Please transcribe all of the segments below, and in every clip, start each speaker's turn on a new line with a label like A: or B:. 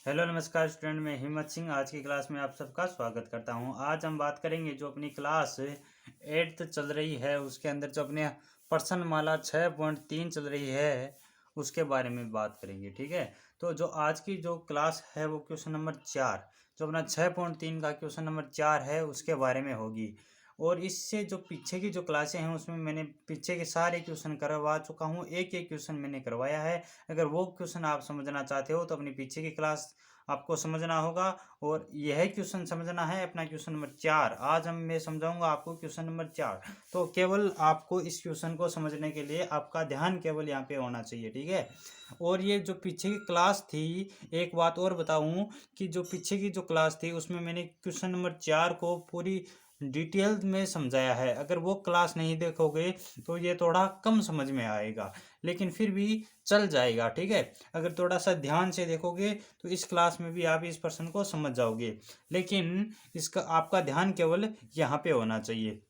A: Hello नमस्कार student, मैं हिम्मत सिंह आज की क्लास में आप सबका स्वागत करता हूं। आज हम बात करेंगे जो अपनी क्लास 8th चल रही है उसके अंदर जो अपने प्रश्न माला 6.3 चल रही है उसके बारे में बात करेंगे। ठीक है, तो जो आज की जो क्लास है वो क्वेश्चन नंबर 4, जो अपना 6.3 का क्वेश्चन नंबर 4 है उसके बारे में होगी। और इससे जो पीछे की जो क्लासें हैं उसमें मैंने पीछे के सारे क्वेश्चन करवा चुका हूँ, एक एक क्वेश्चन मैंने करवाया है। अगर वो क्वेश्चन आप समझना चाहते हो तो अपनी पीछे की क्लास आपको समझना होगा। और यह क्वेश्चन समझना है अपना क्वेश्चन नंबर 4। आज मैं समझाऊंगा आपको क्वेश्चन नंबर 4। तो केवल आपको इस क्वेश्चन को समझने के लिए आपका ध्यान केवल यहाँ पे होना चाहिए। ठीक है, और ये जो पीछे की क्लास थी, एक बात और बताऊं कि जो पीछे की जो क्लास थी उसमें मैंने क्वेश्चन नंबर 4 को पूरी डिटेल में समझाया है। अगर वो क्लास नहीं देखोगे तो ये थोड़ा कम समझ में आएगा, लेकिन फिर भी चल जाएगा। ठीक है, अगर थोड़ा सा ध्यान से देखोगे तो इस क्लास में भी आप इस प्रश्न को समझ जाओगे, लेकिन इसका आपका ध्यान केवल यहाँ पे होना चाहिए।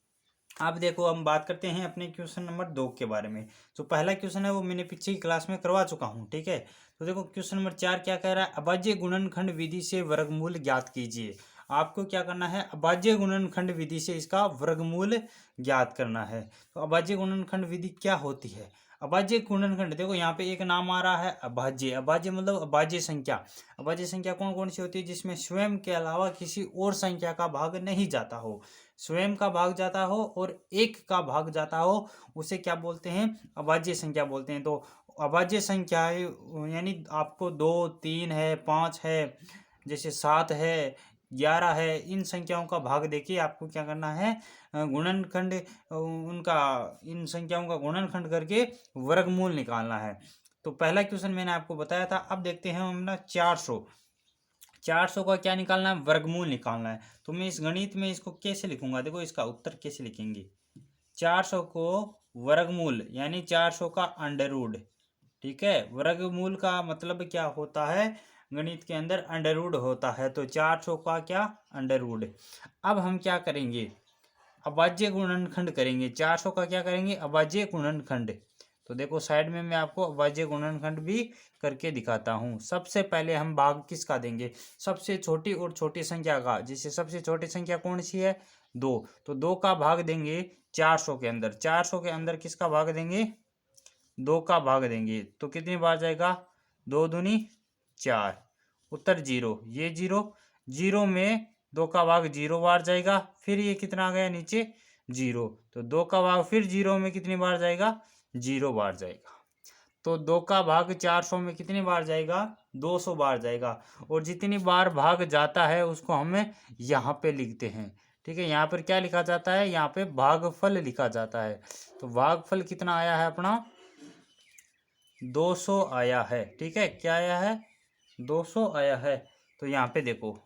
A: आप देखो, हम बात करते हैं अपने क्वेश्चन नंबर 2 के बारे में। जो पहला क्वेश्चन है वो मैंने पीछे की क्लास में करवा चुका हूँ। ठीक है, तो देखो क्वेश्चन नंबर 4 क्या कह रहा है, अभाज्य गुणनखंड विधि से वर्गमूल ज्ञात कीजिए। आपको क्या करना है, अभाज्य गुणनखंड विधि से इसका वर्गमूल ज्ञात करना है। तो अभाज्य गुणनखंड विधि क्या होती है? अभाज्य गुणनखंड, देखो यहाँ पे एक नाम आ रहा है अभाज्य। अभाज्य मतलब अभाज्य संख्या। अभाज्य संख्या कौन कौन सी होती है? जिसमें स्वयं के अलावा किसी और संख्या का भाग नहीं जाता हो, स्वयं का भाग जाता हो और एक का भाग जाता हो, उसे क्या बोलते हैं? अभाज्य संख्या बोलते हैं। तो अभाज्य संख्या यानी आपको 2, 3 है, 5 है, जैसे 7 है, 11 है, इन संख्याओं का भाग देखिए आपको क्या करना है, गुणनखंड उनका, इन संख्याओं का गुणनखंड करके वर्गमूल निकालना है। तो पहला क्वेश्चन मैंने आपको बताया था। अब देखते हैं हम ना 400 का क्या निकालना है? वर्गमूल निकालना है। तो मैं इस गणित में इसको कैसे लिखूंगा? देखो इसका उत्तर कैसे लिखेंगे। 400 को वर्गमूल यानी 400 का अंडर रूट। ठीक है, वर्गमूल का मतलब क्या होता है? गणित के अंदर अंडर रूट होता है। तो 400 का क्या? Under root. अब हम क्या करेंगे? अभाज्य गुणनखंड करेंगे। 400 का क्या करेंगे? अभाज्य गुणनखंड। तो देखो साइड में मैं आपको अभाज्य गुणनखंड भी करके दिखाता हूँ। सबसे पहले हम भाग किसका देंगे? सबसे छोटी और छोटी संख्या का। जैसे सबसे छोटी संख्या कौन सी है? 2। तो 2 का भाग देंगे 400 के अंदर। 400 के अंदर किसका भाग देंगे? 2 का भाग देंगे। तो कितनी बार जाएगा? 2 दूनी 4। उत्तर 0। ये 0, 0 में 2 का भाग 0 बार जाएगा। फिर ये कितना आ गया नीचे? 0। तो 2 का भाग फिर 0 में कितनी बार जाएगा? 0 बार जाएगा। तो 2 का भाग 400 में कितनी बार जाएगा? 200 बार जाएगा। और जितनी बार भाग जाता है उसको हमें यहाँ पे लिखते हैं। ठीक है, यहाँ पर क्या लिखा जाता है? यहाँ पे भागफल लिखा जाता है। तो भागफल कितना आया है अपना? 200 आया है। ठीक है, क्या आया है? 200 आया है। तो यहाँ पे देखो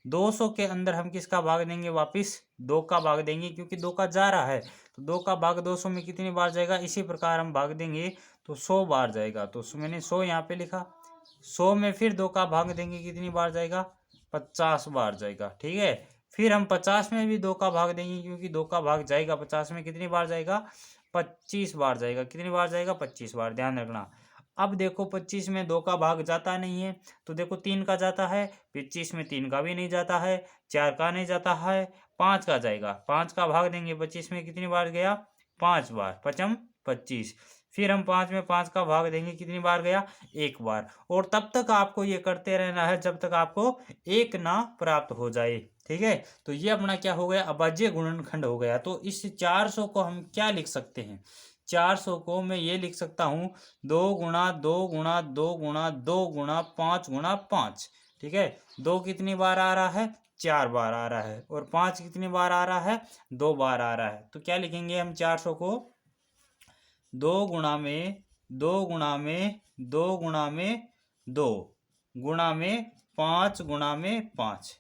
A: 200 के अंदर हम किसका भाग देंगे? वापिस 2 का भाग देंगे, क्योंकि 2 का जा रहा है। तो 2 का भाग 200 में कितनी बार जाएगा? इसी प्रकार हम भाग देंगे तो 100 बार जाएगा। तो मैंने 100 यहाँ पे लिखा। 100 में फिर 2 का भाग देंगे, कितनी बार जाएगा? 50 बार जाएगा। ठीक है, फिर हम 50 में भी 2 का भाग देंगे, क्योंकि 2 का भाग जाएगा 50 में, कितनी बार जाएगा? 25 बार जाएगा। कितनी बार जाएगा? 25 बार, ध्यान रखना। अब देखो 25 में 2 का भाग जाता नहीं है, तो देखो 3 का जाता है। 25 में 3 का भी नहीं जाता है, 4 का नहीं जाता है, 5 का जाएगा। 5 का भाग देंगे 25 में, कितनी बार गया? 5 बार। 5 25। फिर हम 5 में 5 का भाग देंगे, कितनी बार गया? 1 बार। और तब तक आपको ये करते रहना है जब तक आपको 1 ना प्राप्त हो जाए। ठीक है, तो ये अपना क्या हो गया? अभाज्य गुणनखंड हो गया। तो इस 400 को हम क्या लिख सकते हैं? 400 को मैं ये लिख सकता हूँ 2 गुणा 2 गुणा 2 गुणा 2 गुणा 5 गुणा 5। ठीक है, 2 कितनी बार आ रहा है? 4 बार आ रहा है। और 5 कितनी बार आ रहा है? 2 बार आ रहा है। तो क्या लिखेंगे हम 400 को? 2 गुणा में 2 गुणा में 2 गुणा में 2 गुणा में 5 गुणा में 5।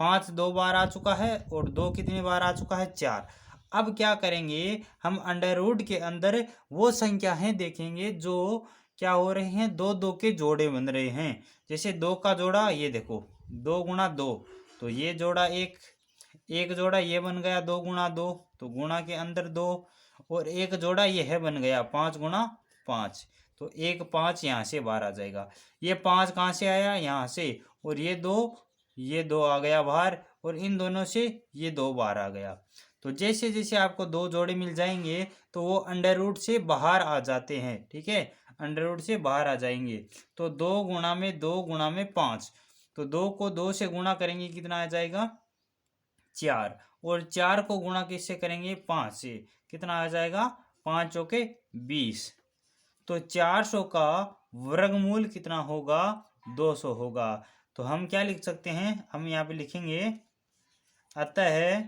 A: 5 2 बार आ चुका है और 2 कितनी बार आ चुका है? 4। अब क्या करेंगे हम? अंडर रूट के अंदर वो संख्याएं देखेंगे जो क्या हो रहे हैं? 2 2 के जोड़े बन रहे हैं। जैसे 2 का जोड़ा, ये देखो 2 गुणा 2, तो ये जोड़ा एक जोड़ा ये बन गया 2 गुणा 2, तो गुणा के अंदर 2। और एक जोड़ा ये है बन गया 5 गुणा 5। तो 1 5 यहाँ से बाहर आ जाएगा। ये 5 कहाँ से आया? यहाँ से। और ये 2 आ गया बाहर, और इन दोनों से ये 2 बाहर आ गया। तो जैसे जैसे आपको 2 जोड़े मिल जाएंगे तो वो अंडर रूट से बाहर आ जाते हैं। ठीक है, अंडर रूट से बाहर आ जाएंगे। तो 2 गुणा में 2 गुणा में 5, तो 2 को 2 से गुणा करेंगे कितना आ जाएगा? 4। और 4 को गुणा किससे करेंगे? 5 से। कितना आ जाएगा? 5 चौके 20। तो 400 का वर्गमूल कितना होगा? 200 होगा। तो हम क्या लिख सकते हैं? हम यहाँ पे लिखेंगे, अतः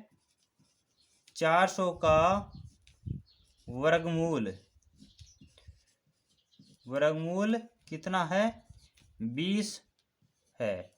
A: 400 का वर्गमूल कितना है? 20 है।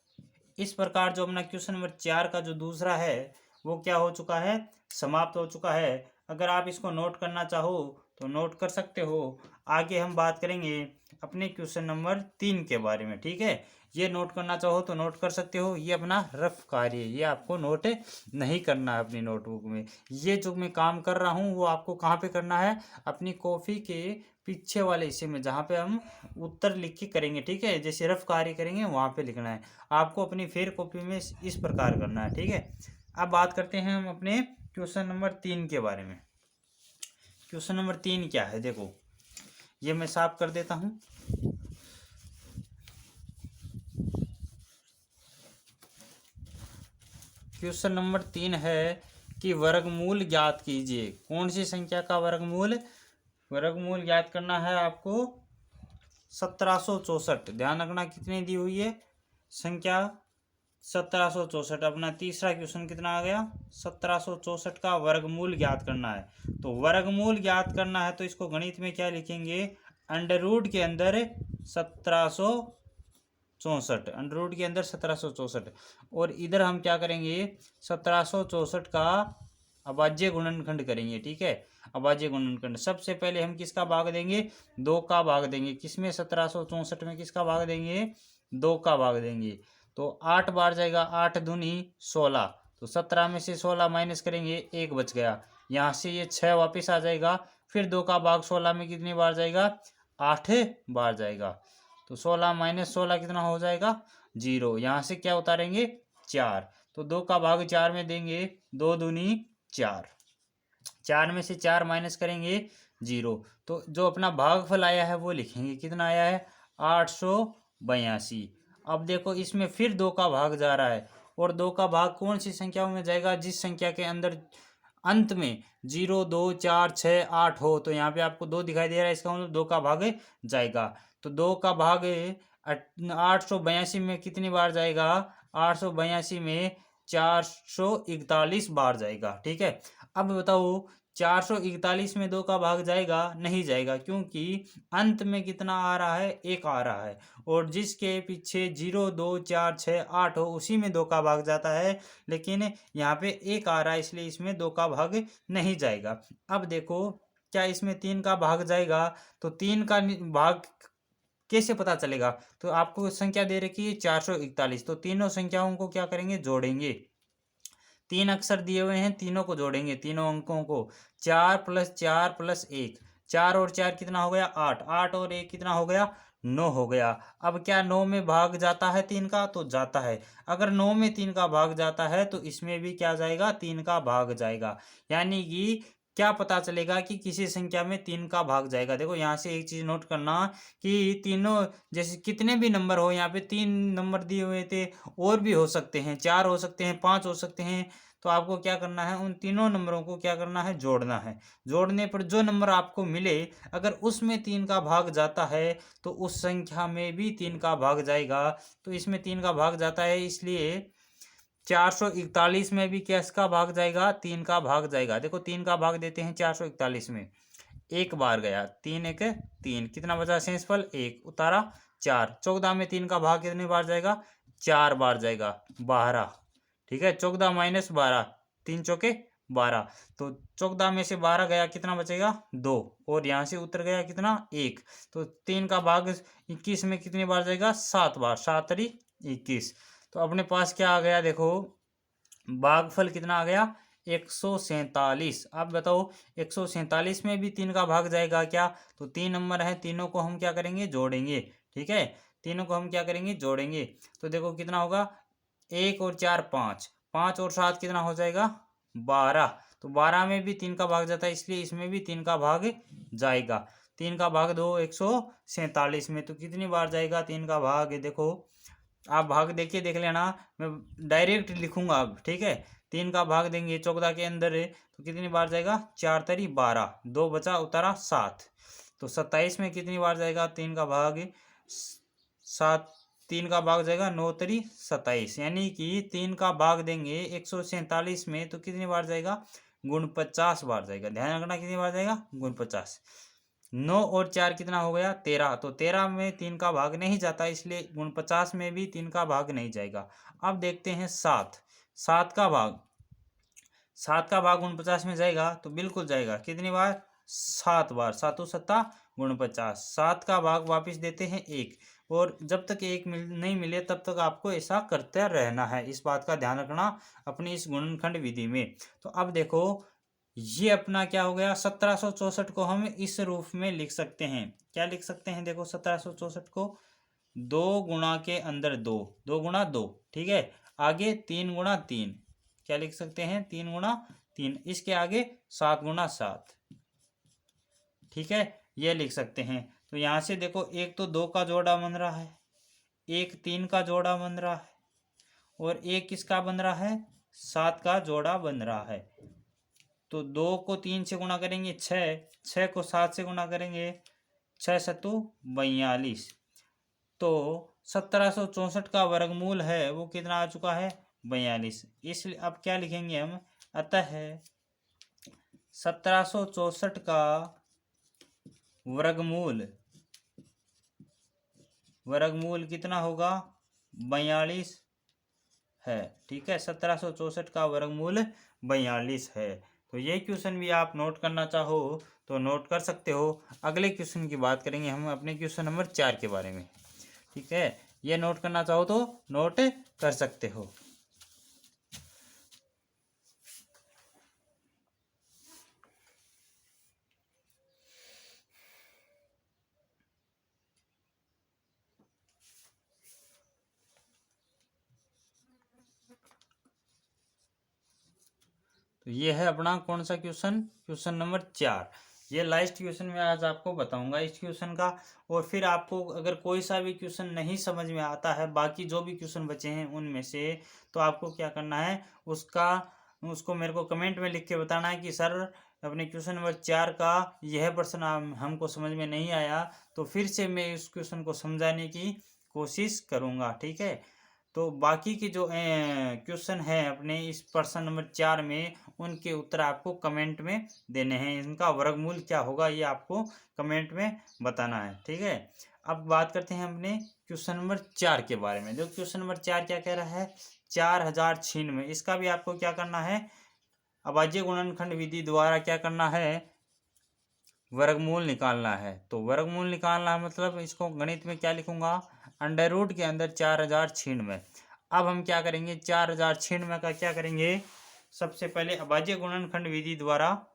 A: इस प्रकार जो अपना क्वेश्चन नंबर 4 का जो दूसरा है वो क्या हो चुका है? समाप्त हो चुका है। अगर आप इसको नोट करना चाहो तो नोट कर सकते हो। आगे हम बात करेंगे अपने क्वेश्चन नंबर 3 के बारे में। ठीक है, ये नोट करना चाहो तो नोट कर सकते हो। ये अपना रफ कार्य है, ये आपको नोट नहीं करना है अपनी नोटबुक में। ये जो मैं काम कर रहा हूँ वो आपको कहाँ पे करना है? अपनी कॉपी के पीछे वाले हिस्से में, जहाँ पे हम उत्तर लिख के करेंगे। ठीक है, जैसे रफ कार्य करेंगे वहाँ पे लिखना है आपको। अपनी फेर कॉपी में इस प्रकार करना है। ठीक है, अब बात करते हैं हम अपने क्वेश्चन नंबर 3 के बारे में। क्वेश्चन नंबर 3 क्या है? देखो, ये मैं साफ कर देता हूँ। क्वेश्चन नंबर 3 है कि वर्गमूल ज्ञात कीजिए। कौन सी संख्या का वर्गमूल? वर्गमूल ज्ञात करना है आपको 1764। ध्यान रखना कितनी दी हुई है संख्या? 1764। अपना तीसरा क्वेश्चन कितना आ गया? 1764 का वर्गमूल ज्ञात करना है। तो वर्गमूल ज्ञात करना है तो इसको गणित में क्या लिखेंगे? अंडर रूट के अंदर 1764, अंडर रूट के अंदर 1764। और इधर हम क्या करेंगे? 1764 का अभाज्य गुणनखंड करेंगे। ठीक है, अभाज्य गुणनखंड। सबसे पहले हम किसका भाग देंगे? 2 का भाग देंगे। किसमें? 1764 में किसका भाग देंगे? 2 का भाग देंगे। तो 8 बार जाएगा, 8 दूनी 16। तो 17 में से 16 माइनस करेंगे, 1 बच गया। यहाँ से ये 6 वापस आ जाएगा। फिर 2 का भाग 16 में कितनी बार जाएगा? 8 बार जाएगा। तो 16 माइनस 16 कितना हो जाएगा? 0। यहाँ से क्या उतारेंगे? 4। तो 2 का भाग 4 में देंगे, 2 दूनी 4। 4 में से 4 माइनस करेंगे, 0। तो जो अपना भागफल आया है वो लिखेंगे। कितना आया है? 882। अब देखो, इसमें फिर 2 का भाग जा रहा है। और 2 का भाग कौन सी संख्याओं में जाएगा? जिस संख्या के अंदर अंत में 0 2 4 6 8 हो। तो यहाँ पे आपको 2 दिखाई दे रहा है, इसका मतलब 2 का भाग जाएगा। तो 2 का भाग 882 में कितनी बार जाएगा? 882 में 441 बार जाएगा। ठीक है, अब बताओ 441 में 2 का भाग जाएगा? नहीं जाएगा, क्योंकि अंत में कितना आ रहा है? 1 आ रहा है। और जिसके पीछे 0 2 4 6 8 हो उसी में 2 का भाग जाता है। लेकिन यहाँ पे 1 आ रहा है, इसलिए इसमें 2 का भाग नहीं जाएगा। अब देखो, क्या इसमें 3 का भाग जाएगा? तो 3 का भाग कैसे पता चलेगा? तो आपको संख्या दे रखी है 441। तो तीनों संख्याओं को क्या करेंगे? जोड़ेंगे। 3 अक्षर दिए हुए हैं, तीनों को जोड़ेंगे, तीनों अंकों को। 4 + 4 + 1, 4 और 4 कितना हो गया? 8। 8 और 1 कितना हो गया? 9 हो गया। अब क्या 9 में भाग जाता है 3 का? तो जाता है। अगर 9 में 3 का भाग जाता है तो इसमें भी क्या जाएगा? 3 का भाग जाएगा। यानी कि क्या पता चलेगा कि किसी संख्या में 3 का भाग जाएगा। देखो, यहाँ से एक चीज नोट करना कि तीनों, जैसे कितने भी नंबर हो, यहाँ पे 3 नंबर दिए हुए थे, और भी हो सकते हैं, 4 हो सकते हैं, 5 हो सकते हैं। तो आपको क्या करना है? उन तीनों नंबरों को क्या करना है? जोड़ना है। जोड़ने पर जो नंबर आपको मिले, अगर उसमें 3 का भाग जाता है तो उस संख्या में भी 3 का भाग जाएगा। तो इसमें 3 का भाग जाता है, इसलिए 441 में भी किसका भाग जाएगा? 3 का भाग जाएगा। देखो, 3 का भाग देते हैं 441 में, 1 बार गया, 3 1 3, कितना बचा? शेषफल 1, उतारा 4। 14 में 3 का भाग कितनी बार जाएगा? 4 बार जाएगा, 12। ठीक है, 14 माइनस 12, 3 चौके 12। तो 14 में से 12 गया, कितना बचेगा? 2। और यहाँ से उतर गया कितना? 1। तो 3 का भाग 21 में कितनी बार जाएगा? 7 बार, 7 × 21। तो अपने पास क्या आ गया? देखो, भागफल कितना आ गया? 147। आप बताओ 147 में भी 3 का भाग जाएगा क्या? तो 3 नंबर है, तीनों को हम क्या करेंगे? जोड़ेंगे। ठीक है, तीनों को हम क्या करेंगे? जोड़ेंगे। तो देखो कितना होगा, 1 और 4 5, 5 और 7 कितना हो जाएगा? 12। तो 12 में भी 3 का भाग जाता है, इसलिए इसमें भी 3 का भाग जाएगा। 3 का भाग दो 147 में, तो कितनी बार जाएगा 3 का भाग? देखो आप भाग देखिए, देख लेना, मैं डायरेक्ट लिखूंगा अब। ठीक है, 3 का भाग देंगे 14 के अंदर है, तो कितनी बार जाएगा? 4 तरी 12, 2 बचा उतारा 7। तो 27 में कितनी बार जाएगा 3 का भाग? 7। 3 का भाग जाएगा 9 तरी 27, यानी कि 3 का भाग देंगे 147 में तो कितनी बार जाएगा? 49 बार जाएगा। ध्यान रखना कितनी बार जाएगा? 49। 9 और 4 कितना हो गया? 13। तो 13 में 3 का भाग नहीं जाता, इसलिए 49 में भी 3 का भाग नहीं जाएगा। अब देखते हैं 7। 7 का भाग, 7 का भाग 49 में जाएगा? तो बिल्कुल जाएगा। कितनी बार? 7 बार। 7 सत्ता 49। 7 का भाग वापस देते हैं 1, और जब तक 1 नहीं मिले तब तक आपको ऐसा करते रहना है। इस बात का ध्यान रखना अपनी इस गुणनखंड विधि में। तो अब देखो ये अपना क्या हो गया? 1764 को हम इस रूप में लिख सकते हैं। क्या लिख सकते हैं? देखो 1764 को 2 गुणा के अंदर 2, 2 गुणा 2। ठीक है, आगे 3 गुणा 3, क्या लिख सकते हैं? 3 गुणा 3। इसके आगे 7 गुणा 7। ठीक है, ये लिख सकते हैं। तो यहाँ से देखो, एक तो 2 का जोड़ा बन रहा है, एक 3 का जोड़ा बन रहा है, और एक किसका बन रहा है? 7 का जोड़ा बन रहा है। तो 2 को 3 से गुणा करेंगे 6, 6 को 7 से गुणा करेंगे 6 सत्तू 42। तो 1764 का वर्गमूल है वो कितना आ चुका है? 42। इसलिए अब क्या लिखेंगे हम? अतः 1764 का वर्गमूल, वर्गमूल कितना होगा? 42 है। ठीक है, 1764 का वर्गमूल 42 है। तो ये क्वेश्चन भी आप नोट करना चाहो तो नोट कर सकते हो। अगले क्वेश्चन की बात करेंगे हम अपने क्वेश्चन नंबर 4 के बारे में। ठीक है, ये नोट करना चाहो तो नोट कर सकते हो। तो ये है अपना कौन सा क्वेश्चन? Question number 4। ये लास्ट क्वेश्चन मैं आज आपको बताऊंगा इस क्वेश्चन का। और फिर आपको अगर कोई सा भी क्वेश्चन नहीं समझ में आता है, बाकी जो भी क्वेश्चन बचे हैं उनमें से, तो आपको क्या करना है, उसको मेरे को कमेंट में लिख के बताना है कि सर अपने क्वेश्चन नंबर 4 का यह प्रश्न हमको समझ में नहीं आया। तो फिर से मैं इस क्वेश्चन को समझाने की कोशिश करूँगा। ठीक है, तो बाकी के जो क्वेश्चन है अपने इस प्रश्न नंबर 4 में, उनके उत्तर आपको कमेंट में देने हैं। इनका वर्गमूल क्या होगा ये आपको कमेंट में बताना है। ठीक है, अब बात करते हैं अपने क्वेश्चन नंबर 4 के बारे में। जो क्वेश्चन नंबर 4 क्या कह रहा है? 4096। इसका भी आपको क्या करना है? अभाज्य गुणनखंड विधि द्वारा क्या करना है? वर्गमूल निकालना है। तो वर्गमूल निकालना है मतलब इसको गणित में क्या लिखूंगा? अंडर रूट के अंदर 4096। अब हम क्या करेंगे? 4096 का क्या करेंगे? सबसे पहले अभाज्य गुणनखंड विधि द्वारा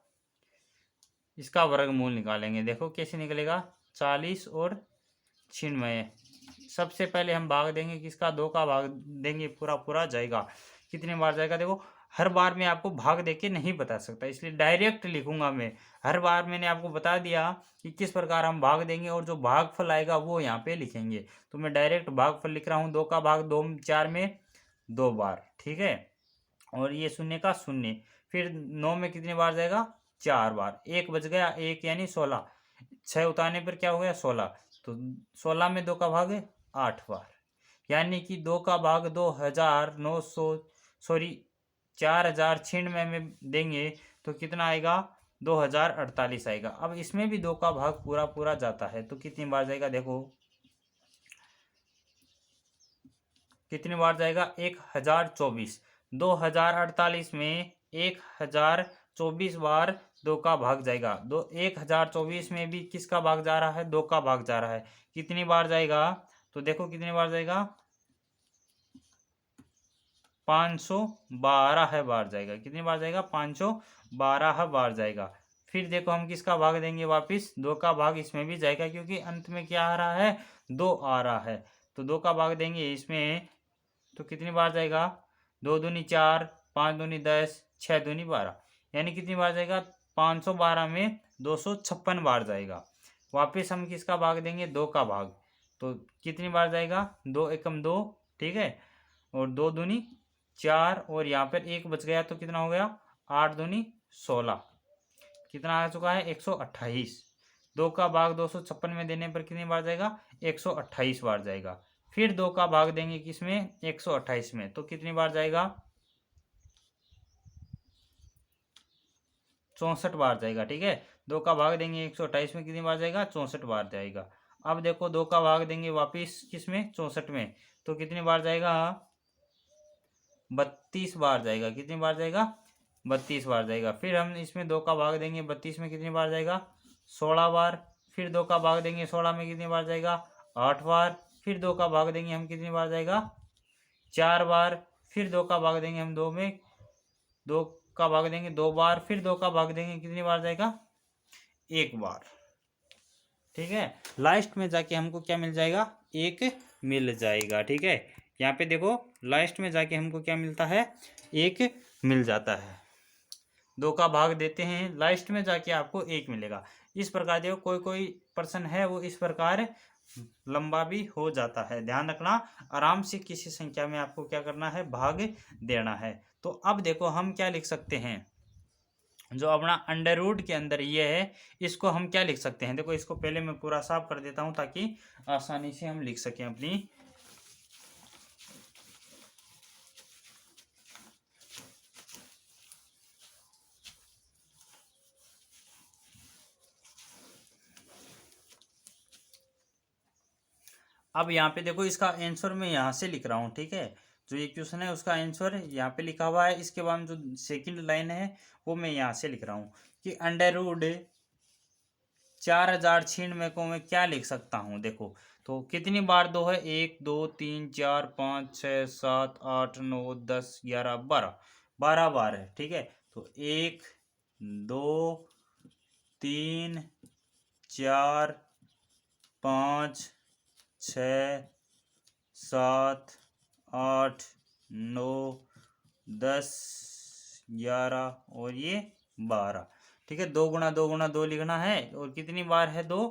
A: इसका वर्गमूल निकालेंगे। देखो कैसे निकलेगा? 40 और 96। सबसे पहले हम भाग देंगे किसका? 2 का भाग देंगे, पूरा पूरा जाएगा। कितनी बार जाएगा? देखो हर बार मैं आपको भाग देके नहीं बता सकता, इसलिए डायरेक्ट लिखूंगा मैं। हर बार मैंने आपको बता दिया कि किस प्रकार हम भाग देंगे, और जो भागफल आएगा वो यहाँ पे लिखेंगे। तो मैं डायरेक्ट भागफल लिख रहा हूँ। 2 का भाग 2 4 में 2 बार। ठीक है, और ये शून्य का शून्य। फिर 9 में कितनी बार जाएगा? 4 बार। 1 बच गया, 1 यानी 16। 6 उतारने पर क्या हो गया? 16। तो 16 में 2 का भाग 8 बार, यानी कि 2 का भाग 2900 सॉरी 4096 में देंगे तो कितना आएगा? 2048 आएगा। अब इसमें भी 2 का भाग पूरा पूरा जाता है, तो कितनी बार जाएगा? देखो कितनी बार जाएगा? 1024। 2048 में 1024 बार 2 का भाग जाएगा। 1024 में भी किसका भाग जा रहा है? 2 का भाग जा रहा है। कितनी बार जाएगा? तो देखो कितनी बार जाएगा? 512 बार जाएगा। कितनी बार जाएगा? 512 बार जाएगा। फिर देखो हम किसका भाग देंगे वापस? 2 का भाग इसमें भी जाएगा, क्योंकि अंत में क्या आ रहा है? 2 आ रहा है, तो 2 का भाग देंगे इसमें, तो कितनी बार जाएगा? 2 दूनी 4, 5 दूनी 10, 6 दूनी 12, यानी कितनी बार जाएगा? 512 में 256 बार जाएगा। वापस हम किसका भाग देंगे? 2 का भाग, तो कितनी बार जाएगा? 2 एकम 2, ठीक है, और 2 दूनी 4, और यहाँ पर 1 बच गया, तो कितना हो गया? 8 दूनी 16, कितना आ चुका है? 128। 2 का भाग 256 में देने पर कितनी बार जाएगा? 128 बार जाएगा। फिर 2 का भाग देंगे किसमें? 128 में, तो कितनी बार जाएगा? 64 बार जाएगा, ठीक है। 2 का भाग देंगे 128 में, कितनी बार जाएगा? 64 बार जाएगा। अब देखो 2 का भाग देंगे वापिस किसमें? 64 में, तो कितनी बार जाएगा? 32 बार जाएगा। कितनी बार जाएगा? 32 बार जाएगा। फिर हम इसमें 2 का भाग देंगे 32 में, कितनी बार जाएगा? 16 बार। फिर 2 का भाग देंगे 16 में, कितनी बार जाएगा? 8 बार। फिर 2 का भाग देंगे हम, कितनी बार जाएगा? 4 बार। फिर 2 का भाग देंगे हम 2 में, 2 का भाग देंगे 2 बार। फिर 2 का भाग देंगे, कितनी बार जाएगा? 1 बार, ठीक है। लास्ट में जाके हमको क्या मिल जाएगा? 1 मिल जाएगा, ठीक है। यहाँ पे देखो लास्ट में जाके हमको क्या मिलता है? 1 मिल जाता है। 2 का भाग देते हैं, लास्ट में जाके आपको 1 मिलेगा। इस प्रकार देखो कोई कोई प्रश्न है वो इस प्रकार लंबा भी हो जाता है। ध्यान रखना, आराम से किसी संख्या में आपको क्या करना है? भाग देना है। तो अब देखो हम क्या लिख सकते हैं? जो अपना अंडर रूट के अंदर ये है, इसको हम क्या लिख सकते हैं? देखो इसको पहले मैं पूरा साफ कर देता हूं ताकि आसानी से हम लिख सकें अपनी। अब यहाँ पे देखो इसका आंसर मैं यहाँ से लिख रहा हूँ, ठीक है। जो ये क्वेश्चन है उसका आंसर यहाँ पे लिखा हुआ है। इसके बाद जो सेकंड लाइन है वो मैं यहाँ से लिख रहा हूँ कि अंडर रूट 4096 को मैं क्या लिख सकता हूँ? देखो तो कितनी बार 2 है? 1 2 3 4 5 6 7 8 9 10 11 12, 12 बार है, ठीक है। तो 1 2 3 4 5 6 7 8 9 10 11 और ये 12, ठीक है। 2 गुणा 2 गुणा 2 लिखना है, और कितनी बार है? 2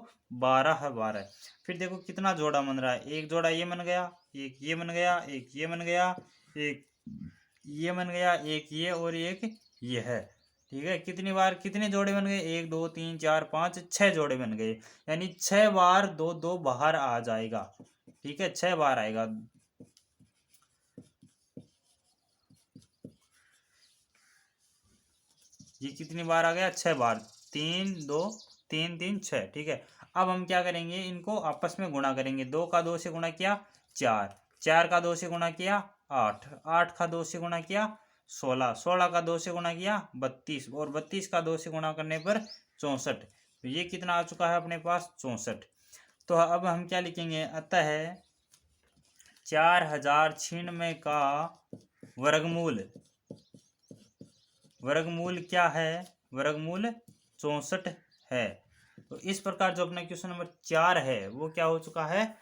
A: 12 है, 12 है। फिर देखो कितना जोड़ा बन रहा है? एक जोड़ा ये बन गया, एक ये बन गया, एक ये बन गया, एक ये बन गया, एक ये और एक ये है, ठीक है। कितनी बार कितने जोड़े बन गए? 1 2 3 4 5 6 जोड़े बन गए, यानी 6 बार 2 2 बाहर आ जाएगा, ठीक है। 6 बार आएगा। ये कितनी बार आ गया? 6 बार। 3 2 3 3 6, ठीक है। अब हम क्या करेंगे? इनको आपस में गुणा करेंगे। 2 का 2 से गुणा किया 4, 4 का 2 से गुणा किया 8, 8 का 2 से गुणा किया 16, 16 का 2 से गुणा किया 32, और 32 का 2 से गुणा करने पर 64। तो ये कितना आ चुका है अपने पास? 64। तो अब हम क्या लिखेंगे? अतः 4096 का वर्गमूल, वर्गमूल क्या है? वर्गमूल 64 है। तो इस प्रकार जो अपना क्वेश्चन नंबर 4 है वो क्या हो चुका है?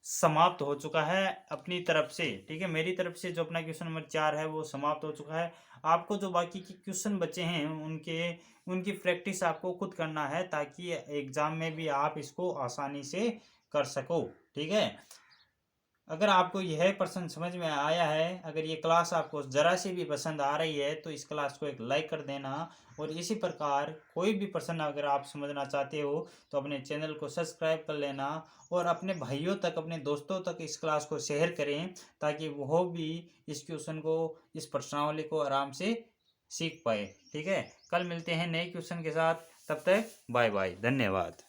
A: समाप्त हो चुका है अपनी तरफ से, ठीक है। मेरी तरफ से जो अपना क्वेश्चन नंबर 4 है वो समाप्त हो चुका है। आपको जो बाकी के क्वेश्चन बचे हैं उनकी प्रैक्टिस आपको खुद करना है, ताकि एग्जाम में भी आप इसको आसानी से कर सको, ठीक है। अगर आपको यह प्रश्न समझ में आया है, अगर ये क्लास आपको ज़रा सी भी पसंद आ रही है, तो इस क्लास को एक लाइक कर देना। और इसी प्रकार कोई भी प्रश्न अगर आप समझना चाहते हो तो अपने चैनल को सब्सक्राइब कर लेना, और अपने भाइयों तक, अपने दोस्तों तक इस क्लास को शेयर करें, ताकि वो भी इस क्वेश्चन को, इस प्रश्नावली को आराम से सीख पाए, ठीक है। कल मिलते हैं नए क्वेश्चन के साथ, तब तक बाय बाय, धन्यवाद।